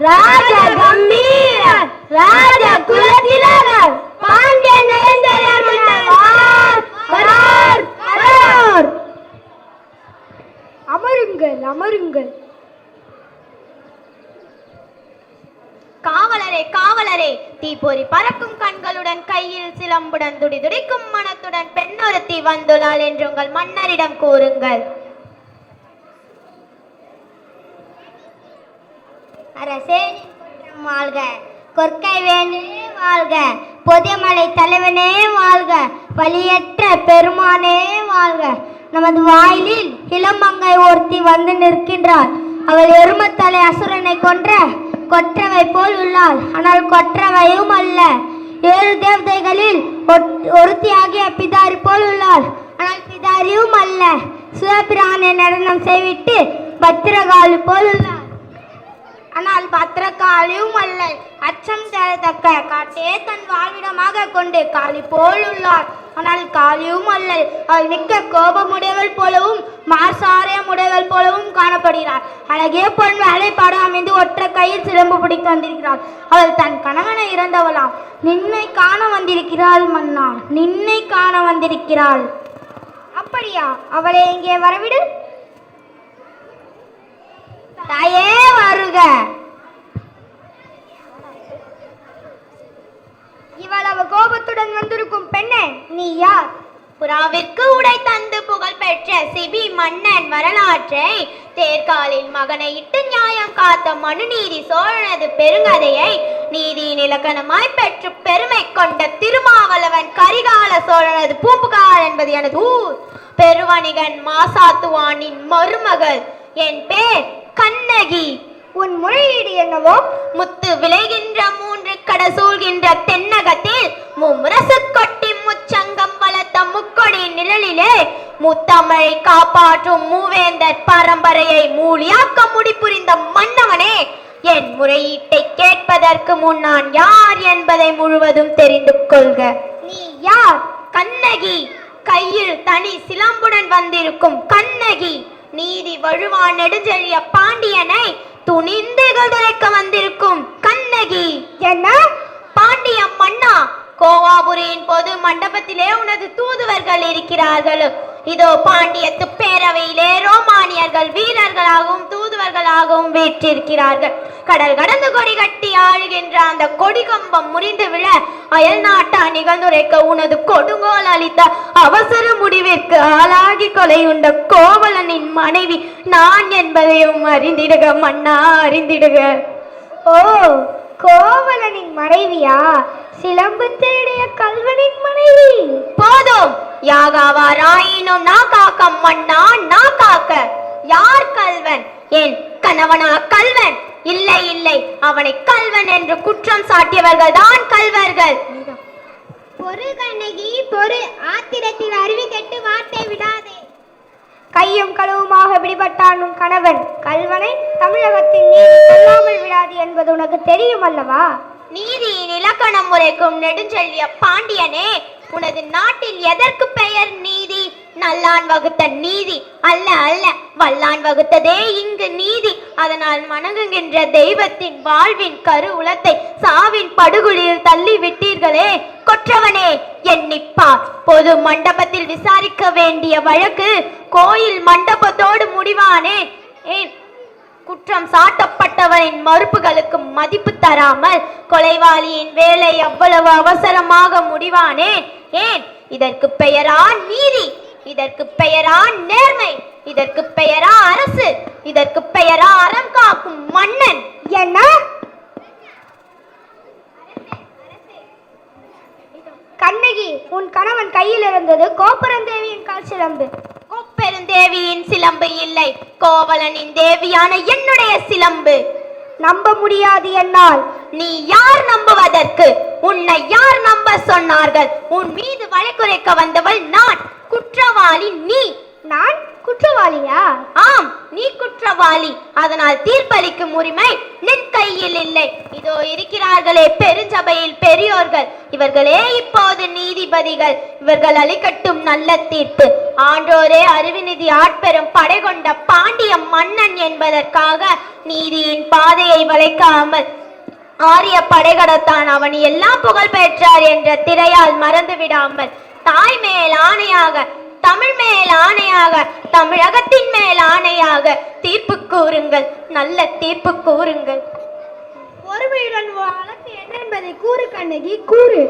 ராஜ கம்பீரர் ராஜ குலத்திலகர் பாண்டிய நயந்தரர் அமருங்கள் அமருங்கள். காவலரே காவலரே, தீப்பொறி பறக்கும் கண்களுடன் கையில் சிலம்புடன் துடிதுடிக்கும் மனத்துடன் பெண்ணொருத்தி வந்துள்ளாள் என்று உங்கள் மன்னரிடம் கூறுங்கள். அரசே வாழ்க, கொற்கை வேணே வாழ்க, பொதியமலை தலைவனே வாழ்க, வலியற்ற பெருமானே வாழ்க. நமது வாயிலில் இளமங்கை ஒருத்தி வந்து நிற்கின்றாள். அவள் எருமத்தலை அசுரனை கொன்ற கொற்றவை போல் உள்ளாள். ஆனால் கொற்றவையும் அல்ல. 7 தேவதைகளில் ஒருத்தியாகிய பிதாரி போல் உள்ளாள். ஆனால் பிதாரியும் அல்ல. சிவபிரானை நடனம் செய்விட்டு பத்திரகாளி போல் உள்ளாள். ஆனால் பத்திரகாளியும் அல்ல. அச்சம் தரத்தக்க காட்டே தன் வாழ்விடமாக கொண்டு காளி போல் உள்ளாள். ஆனால் காளியும் அல்ல. அவள் மிக்க கோபமுடையவள் போலவும் மாசாரியமுடையவள் போலவும் காணப்படுகிறாள். அழகிய பொன் வேலைப்பாடு அமைந்து ஒற்றை கையில் சிலம்பு பிடித்து வந்திருக்கிறாள். அவள் தன் கணவனை இறந்தவளாம். நின்னை காண வந்திருக்கிறாள் மன்னா, நின்னை காண வந்திருக்கிறாள். அப்படியா? அவளை இங்கே வரவிடு. தாயே வருக. இவ்வளவு கோபத்துடன் வந்திருக்கும் பெண்ணே, நீ யார்? புறாவிற்கு உடை தந்து புகழ் பெற்ற சிபி மன்னன் வரலாற்றை தேர்காலில் மகனை இட்டு நியாயம் காத்த மனுநீதி சோழனது பெருங்கதையை நீதியின் இலக்கணமாய் பெற்று பெருமை கொண்ட திருமாவளவன் கரிகால சோழனது பூம்புகார் என்பது எனது ஊர். பெருவணிகன் மாசாத்துவானின் மருமகள். என் பேர் கண்ணகி. உன் முறையீடு என்னவோ? முத்து விளைகின்ற 3 கடசூழ்கின்ற தென்னகத்தில் மும்ரசு கொட்டி முச்சங்கம் வளர்த்த முக்கொடி நிழலிலே முத்தமிழை காப்பாற்றும் மூவேந்தர் பரம்பரையை மூலியாக்க முடிபுரிந்த மன்னவனே, என் முறையீட்டை கேட்பதற்கு முன் நான் யார் என்பதை முழுவதும் தெரிந்து கொள்க. நீ யார்? கண்ணகி, கையில் தனி சிலம்புடன் வந்திருக்கும் கண்ணகி. நீதி வழுவான் நெடுஞ்செழிய பாண்டியனை துணிந்து துரைக்க வந்திருக்கும் கண்ணகி. என்ன? பாண்டிய மன்னா, கோவாபுரியின் பொது மண்டபத்திலே உனது தூதுவர்கள் இருக்கிறார்கள். இதோ பாண்டியத்து பேரவையிலே ரோமானியர்கள் வீரர்களாகவும் தூதுவர்களாகவும் வீற்றிருக்கிறார்கள். கடல் கடந்து கொடி கட்டி ஆளுகின்ற அந்த கொடி கம்பம் முறிந்து விழ அயல் நாட்டா நிகழ்ந்துரைக்க உனது கொடுங்கோல் அளித்த அவசர முடிவிற்கு ஆளாகி கொலையுண்ட கோவலனின் மனைவி நான் என்பதையும் அறிந்திடுக மன்னா, அறிந்திடுக. ஓ, கோவலனின் மனைவியா? சிலம்பு தேடிய கல்வனின் மனைவி. போதும், யாகாவாராயினும் நான் காக்க மன்னா, நான் காக்க. யார் கல்வன்? என் கணவனா கல்வன்? இல்லை இல்லை, அவனை கல்வன் என்று குற்றம் சாட்டியவர்கள் தான் கல்வர்கள். பொறு கண்ணகி, பொறு. ஆத்திரத்தில் அருவி கெட்டு வார்த்தை விடாதே. கையும் களவுமாக பிடிபட்டான் உன் கணவன். கல்வனை தமிழகத்தின் நீதி கொல்லாமல் விடாது என்பது உனக்கு தெரியும் அல்லவா? நீதியின் இலக்கணம் உரைக்கும் நெடுஞ்செழிய பாண்டியனே, உனது நாட்டில் எதற்கு பெயர் நீதி? நல்லான் வகுத்த நீதி அல்ல அல்ல, வல்லான் வகுத்ததே இங்கு நீதி. அதனால் வணங்குகின்ற தெய்வத்தின் வாழ்வின் கரு உலத்தை சாவின் படுகுழியில் தள்ளி விட்டீர்களே. கொற்றவனே, எண்ணிப்பார். பொது மண்டபத்தில் விசாரிக்க வேண்டிய வழக்கு கோயில் மண்டபத்தோடு முடிவானே. ஏன் குற்றம் சாட்டப்பட்டவரின் மறுப்புகளுக்கு மதிப்பு தராமல் கொலைவாளியின் வேலை அவ்வளவு அவசரமாக முடிவானே. ஏன்? இதற்கு பெயரா நீதி? இதற்கு பெயரா நேர்மை? இதற்கு பெயரா அரசு? இதற்கு பெயரா அறம் காக்கும் மன்னன்? என்ன? கண்ணகி, உன் கணவன் கையில் இருந்தது கோப்பரந்தேவியின் கால் சிலம்பு. கோப்பெருந்தேவியின் சிலம்பு இல்லை, கோவலனின் தேவியான என்னுடைய சிலம்பு. நம்ப முடியாது என்னால். நீ யார் நம்புவதற்கு? உன்னை யார் நம்ப சொன்னார்கள்? உன் மீது வழக்குரைக்க வந்தவள் நான். குற்றவாளி நீ. நான் குற்றவாளியா? ஆம், நீ குற்றவாளி. அதனால் தீர்ப்பளிக்கும் உரிமை நின் கையில் இல்லை. இதோ இருக்கிறார்களே பெருஞ்சபையில் பெரியோர்கள், இவர்களே இப்போது நீதிபதிகள். இவர்கள் அளிக்கட்டும் நல்ல தீர்ப்பு. ஆன்றோரே அறிவுநிதி ஆட்பெரும் படை கொண்ட பாண்டிய மன்னன் என்பதற்காக நீதியின் பாதையை வளைக்காமல் ஆரிய படைகடத்தான் அவன் எல்லாம் புகழ் பெற்றார் என்ற திரையால் மறந்து விடாமல் தாய் மேல் ஆணையாக, தமிழ் மேல் ஆணையாக, தமிழகத்தின் மேல் ஆணையாக தீர்ப்பு கூறுங்கள், நல்ல தீர்ப்பு கூறுங்கள். பொறுமையுடன் வழக்கு என்ன என்பதை கூறு கண்ணகி, கூறு.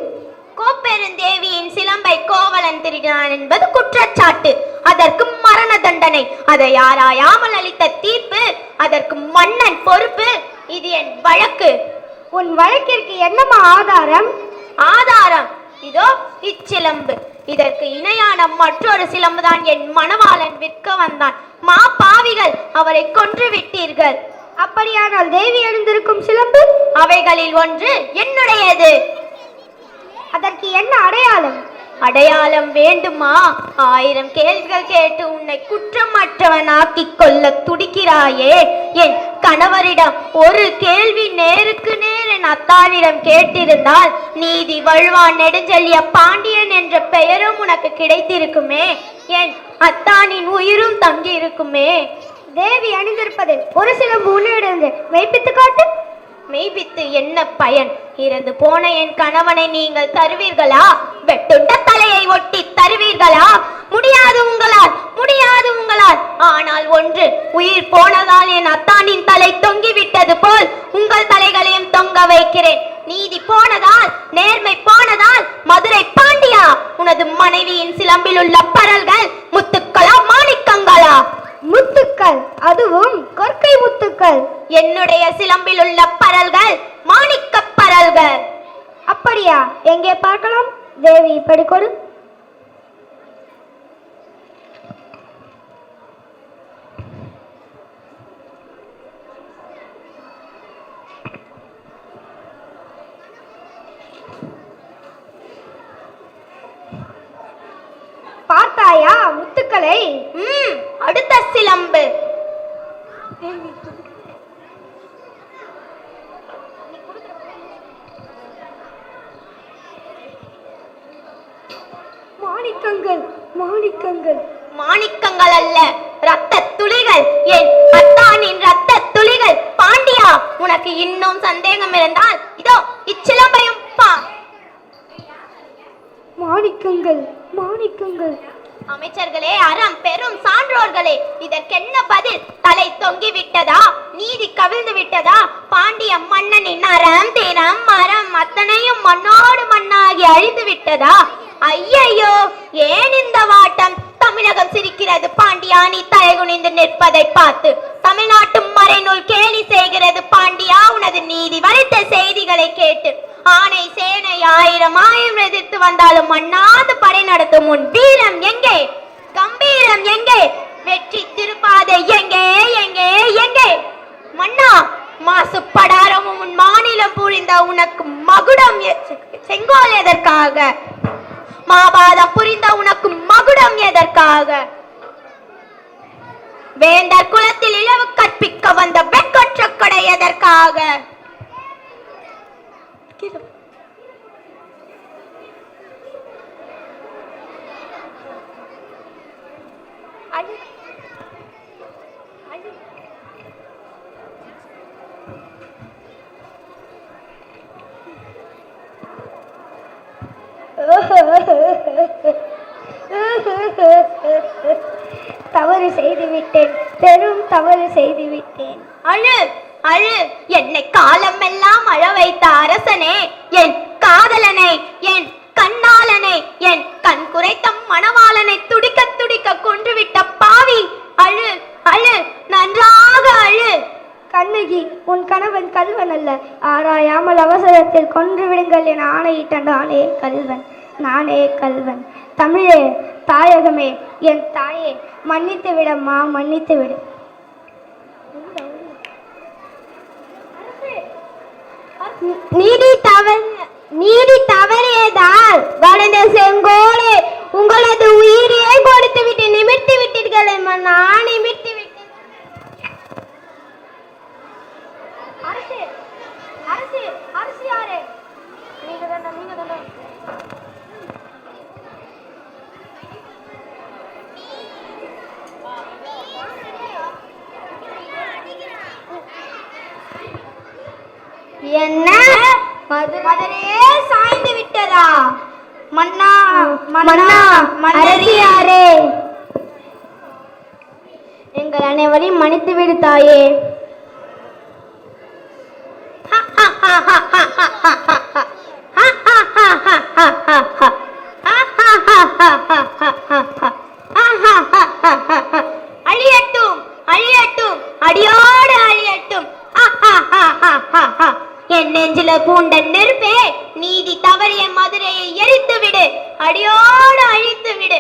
கோப்பெருந்தேவியின் சிலம்பை கோவலன் திருடினான் என்பது குற்றச்சாட்டு, அதற்கு மரண தண்டனை. அதை ஆராயாமல் அளித்த தீர்ப்பு, அதற்கு மன்னன் பொறுப்பு. இது என் வழக்கு. உன் வழக்கிற்கு என்னமா ஆதாரம்? ஆதாரம் இதோ இச்சிலம்பு. இதற்கு இணையான மற்றொரு சிலம்புதான் என் மணவாளன் விற்க வந்தான். மா பாவிகள், அவரை கொன்று விட்டீர்கள். அப்படியானால் தேவி அணிந்திருக்கும் சிலம்பு? அவைகளில் ஒன்று என்னுடையது. அதற்கு என்ன அடையாளம்? அடையாளம் வேண்டுமா? 1000 கேள்விகள் கேட்டு உன்னை குற்றமற்றவனாக்கிக் கொள்ள துடிக்கிறாயே. என் கணவரிடம் ஒரு கேள்வி நேருக்கு நேர் என் அத்தானிடம் கேட்டிருந்தால் நீதி வழுவான் நெடுஞ்செல்லிய பாண்டியன் என்ற பெயரும் உனக்கு கிடைத்திருக்குமே. என் அத்தானின் உயிரும் தங்கி இருக்குமே. தேவி அணிந்திருப்பதில் ஒரு சிலம்பு உன்னிடந்து மெய்ப்பித்து காட்டு. மெய்ப்பித்து என்ன பயன்? இறந்து போன என் கணவனை நீங்கள் தருவீர்களா? வெட்டுண்ட தலையை ஒட்டி தருவீர்களா? முடியாது உங்களால், முடியாது உங்களால். ஆனால் ஒன்று, உயிர் போனதால் என் அத்தானின் தலை தொங்கிவிட்டது போல் உங்கள் தலைகளையும் தொங்க வைக்கிறேன். நீதி போனதால், நேர்மை போனதால், மதுரை பாண்டியா, உனது மனைவியின் சிலம்பில் உள்ள பரல்கள் முத்துக்களா மாணிக்கங்களா? முத்துக்கள், அதுவும் கொற்கை முத்துக்கள். என்னுடைய சிலம்பில் உள்ள பரல்கள் மாணிக்க பரல்கள். அப்படியா? எங்கே பார்க்கலாம்? தேவி இப்படி கொடு. பார்த்தாயா முத்துக்களை? அடுத்த சிலம்பு. மாணிக்கங்கள், மாணிக்கங்கள். மாணிக்கங்கள் அல்ல, ரத்த துளிகள். என் அத்தானின் ரத்த துளிகள். பாண்டியா, உனக்கு இன்னும் சந்தேகம் இருந்தால் இதோ இச்சிலம்பையும் பா. மாணிக்கங்கள், மாணிக்கங்கள். அமைச்சர்களே, அறம் பெரும் சான்றோர்களே, இதற்கென்ன பதில்? தலை தொங்கி விட்டதா? நீதி கவிழ்ந்து விட்டதா? பாண்டிய மன்னனின் அறம் திறம் மரம் அத்தனையும் மண்ணோடு மண்ணாகி அழிந்து விட்டதா? ஐயையோ, ஏன் இந்த வாட்டம்? தமிழகம் சிரிக்கிறது பாண்டியா நீ தலை குனிந்து நிற்பதை பார்த்து. தமிழ்நாட்டு மறைநூல் கேலி செய்கிறது பாண்டியா உனது நீதி வளைத்த செய்திகளை கேட்டு. ஆணை சேனை 1000 எதிர்த்து வந்தாலும் மண்ணாது படை நடத்தும் உன் வீரம் எங்கே? கம்பீரம் எங்கே? வெற்றி திருப்பாதை எங்கே? எங்கே? எங்கே? மன்னா, மாசு படாரமும் உன் மாநிலம் புரிந்த உனக்கு மகுடம் செங்கோல் எதற்காக? மாபாதம் புரிந்த உனக்கு மகுடம் எதற்காக? வேந்தர் குலத்தில் இளவு கற்பிக்க வந்த வெக்கற்ற கடை எதற்காக? தவறு செய்து விட்டேன், பெரும் தவறு செய்து விட்டேன். அழு, அழு. என்னை காலமெல்லாம் அழ வைத்த அரசனே, என் காதலனை, என் கண்ணாளனை, என் கண் குறைத்த மணவாளனை துடிக்க துடிக்க கொன்றுவிட்ட பாவி, அழு, அழு, நன்றாக அழு. கண்ணகி, உன் கணவன் கல்வன் அல்ல. ஆராயாமல் அவசரத்தில் கொன்று விடுங்கள் என ஆணையிட்ட நானே கல்வன், நானே கல்வன். தமிழே, தாயகமே, என் தாயே, மன்னித்து விடம்மா, மன்னித்து விடு. நீதி தவறியதால் வளர்ந்த செங்கோலே, உங்களது உயிரையே கொடுத்து விட்டு நிமிர்த்தி விட்டீர்களே மன்னா, நிமிர்த்தி விட்டு. அரசே, அரசே, அரசியாரே, நீங்க தானே, நீங்க தானே. என்ன மதுரையே சாய்ந்து விட்டதா? மன்னா மன்னா அரசியாரே, எங்கள் அனைவரையும் மன்னித்து விடு தாயே. அழியட்டும் அழியட்டும், அடியோடு அழியட்டும். என் நெஞ்சில பூண்ட நெருப்பே, நீதி தவறிய மதுரையை எரித்து விடு, அடியோடு அழித்து விடு.